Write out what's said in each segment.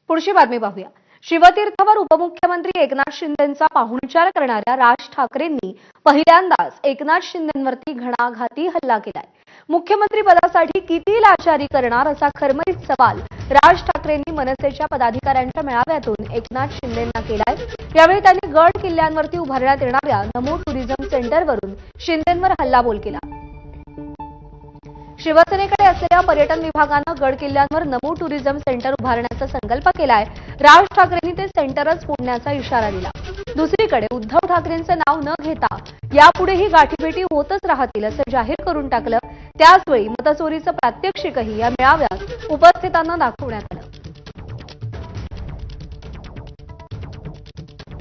पुढची बातमी पाहूया। शिवतीर्थवर उपमुख्यमंत्री एकनाथ शिंदेंचा पाहुणचार करणाऱ्या राज ठाकरेंनी पहिल्यांदाच एकनाथ शिंदेंवरती घणाघाती हल्ला केलाय। मुख्यमंत्री पदासाठी किती लाचारी करणार असा खरमरीत सवाल राज ठाकरेंनी मनसेच्या पदाधिकाऱ्यांच्या मेळाव्यातून एकनाथ शिंदेंना केलाय। यावेळी त्यांनी गड किल्ल्यांवरती उभारण्यात येणाऱ्या नमो टुरिझम सेंटरवरून शिंदेंवर हल्लाबोल केला। शिवसेनेकडे असलेल्या पर्यटन विभागानं गड किल्ल्यांवर नमो टुरिझम सेंटर उभारण्याचा संकल्प केलाय। राज ठाकरेंनी ते सेंटरच फोडण्याचा इशारा दिला। दुसरीकडे उद्धव ठाकरेंचे नाव न घेता यापुढेही गाठीभेटी होतच राहतील असं जाहीर करून टाकलं। त्याचवेळी मतचोरीचं प्रात्यक्षिकही या मेळाव्यात उपस्थितांना दाखवण्यात आलं।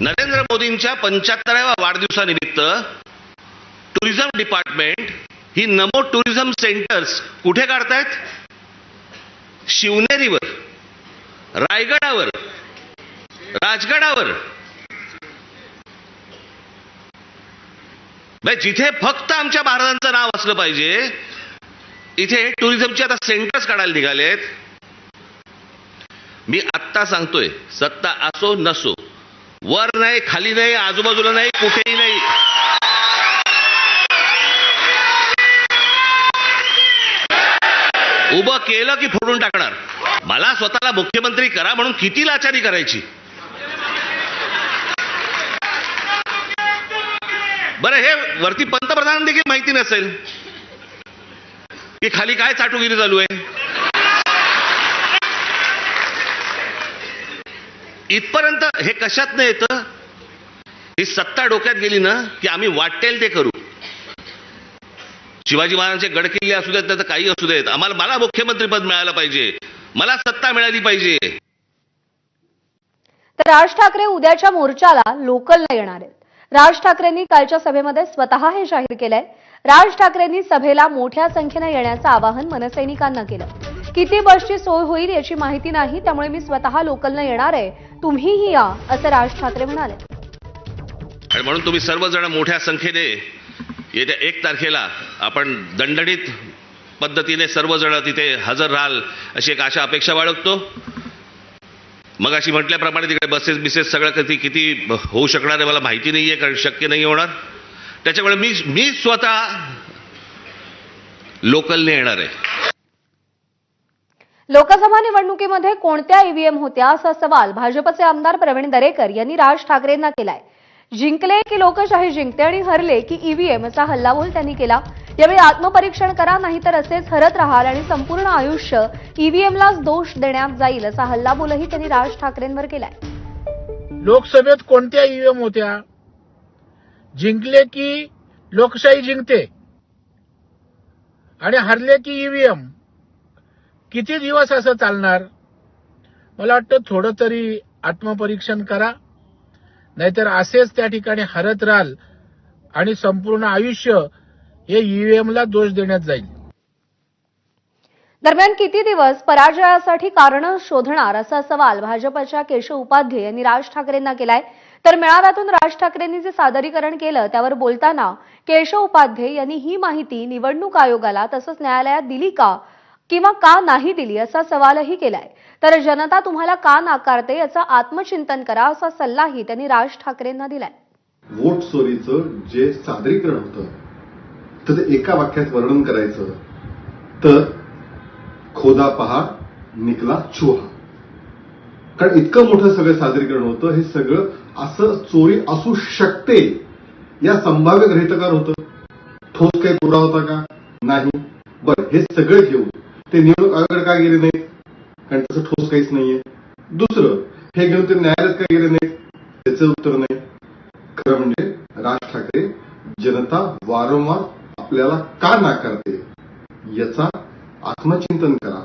नरेंद्र मोदींच्या 75व्या वाढदिवसानिमित्त टुरिझम डिपार्टमेंट ही नमो टुरिझम सेंटर्स कुठे काढतायत? शिवनेरीवर, रायगडावर, राजगडावर, जिथे फक्त आमच्या महाराजांचं नाव असलं पाहिजे इथे टुरिझमचे आता सेंटर्स काढायला निघालेत। मी आत्ता सांगतोय, सत्ता असो नसो, वर नाही, खाली नाही, आजूबाजूला नाही, कुठेही नाही, उभं केलं की फोडून टाकणार। मला स्वतःला मुख्यमंत्री करा म्हणून किती लाचारी करायची? बरं, हे वरती पंतप्रधान देखील माहिती नसेल की खाली काय चाटुगिरी चालू आहे। इथपर्यंत हे कशात नाही येतं? ही सत्ता डोक्यात गेली ना की आम्ही वाटेल ते करू। शिवाजी महाराजांचे गडकिल्ले असू देत, त्याचं काही असू देत, मला मुख्यमंत्रीपद मिळालं पाहिजे, मला सत्ता मिळाली पाहिजे। तर राज ठाकरे उद्याच्या मोर्चाला लोकलला येणार आहेत। राज ठाकरेंनी कालच्या सभेमध्ये स्वतः हे जाहीर केलंय। राज ठाकरेंनी सभेला मोठ्या संख्येने येण्याचं आवाहन मनसैनिकांना केलं। किती बसची सोय होईल याची माहिती नाही, त्यामुळे मी स्वतः लोकलला येणार आहे, तुम्हीही या असं राज ठाकरे म्हणाले। आणि म्हणून तुम्ही सर्वजण मोठ्या संख्येने येत्या 1 तारखेला आपण दणदणीत पद्धतीने सर्वजण तिथे हजर राहाल अशी एक आशा अपेक्षा बाळगतो। मग अशी म्हटल्याप्रमाणे तिकडे बसेस बिसेस सगळं किती होऊ शकणार आहे मला माहिती नाहीये, कारण शक्य नाही होणार। त्याच्यामुळे मी स्वतः लोकलने येणार आहे। लोकसभा निवडणुकीमध्ये कोणत्या ईव्हीएम होत्या असा सवाल भाजपचे आमदार प्रवीण दरेकर यांनी राज ठाकरेंना केलाय। जिंकले की लोकशाही जिंकते आणि हरले की ईव्हीएम असा हल्लाबोल त्यांनी केला। यावेळी आत्मपरीक्षण करा, नाहीतर असेच हरत राहाल आणि संपूर्ण आयुष्य ईव्हीएमलाच दोष देण्यात जाईल असा हल्लाबोलही त्यांनी राज ठाकरेंवर केलाय। लोकसभेत कोणत्या ईव्हीएम होत्या? जिंकले की लोकशाही जिंकते आणि हरले की ईव्हीएम। किती दिवस असं चालणार? मला वाटतं थोडं तरी आत्मपरीक्षण करा, नाहीतर असेच त्या ठिकाणी हरत राहाल आणि संपूर्ण आयुष्य हे ईव्हीएमला दोष देण्यात जाईल। दरम्यान किती दिवस पराजयासाठी कारण शोधणार असा सवाल भाजपच्या केशव उपाध्ये यांनी राज ठाकरेंना केलाय। तर मेळाव्यातून राज ठाकरेंनी जे सादरीकरण केलं त्यावर बोलताना केशव उपाध्ये यांनी ही माहिती निवडणूक आयोगाला तसंच न्यायालयात दिली का किंवा का नाही दिली असा सवालही केलाय। तर जनता तुम्हाला का नाकारते याचं आत्मचिंतन करा असा सल्लाही त्यांनी राज ठाकरेंना दिलाय। वोट चोरीचं जे सादरीकरण होतं त्याचं एका वाक्यात वर्णन करायचं तर खोदा पहा निकला चुहा। कारण इतकं मोठं सगळं सादरीकरण होतं, हे सगळं असं चोरी असू शकते या संभाव्य गृहीतकार होतं। ठोस काही पुरावा होता का? नाही। बरं, हे सगळे घेऊन ते निवडणूक आयोगाकडे का गेले नाहीत? कारण तसं ठोस काहीच नाहीये। दुसरं, हे घेऊन ते न्यायालयात का गेले नाहीत? त्याचं उत्तर नाही। खरं म्हणजे राज ठाकरे जनता वारंवार आपल्याला का नाकारते याचा आत्मचिंतन करा।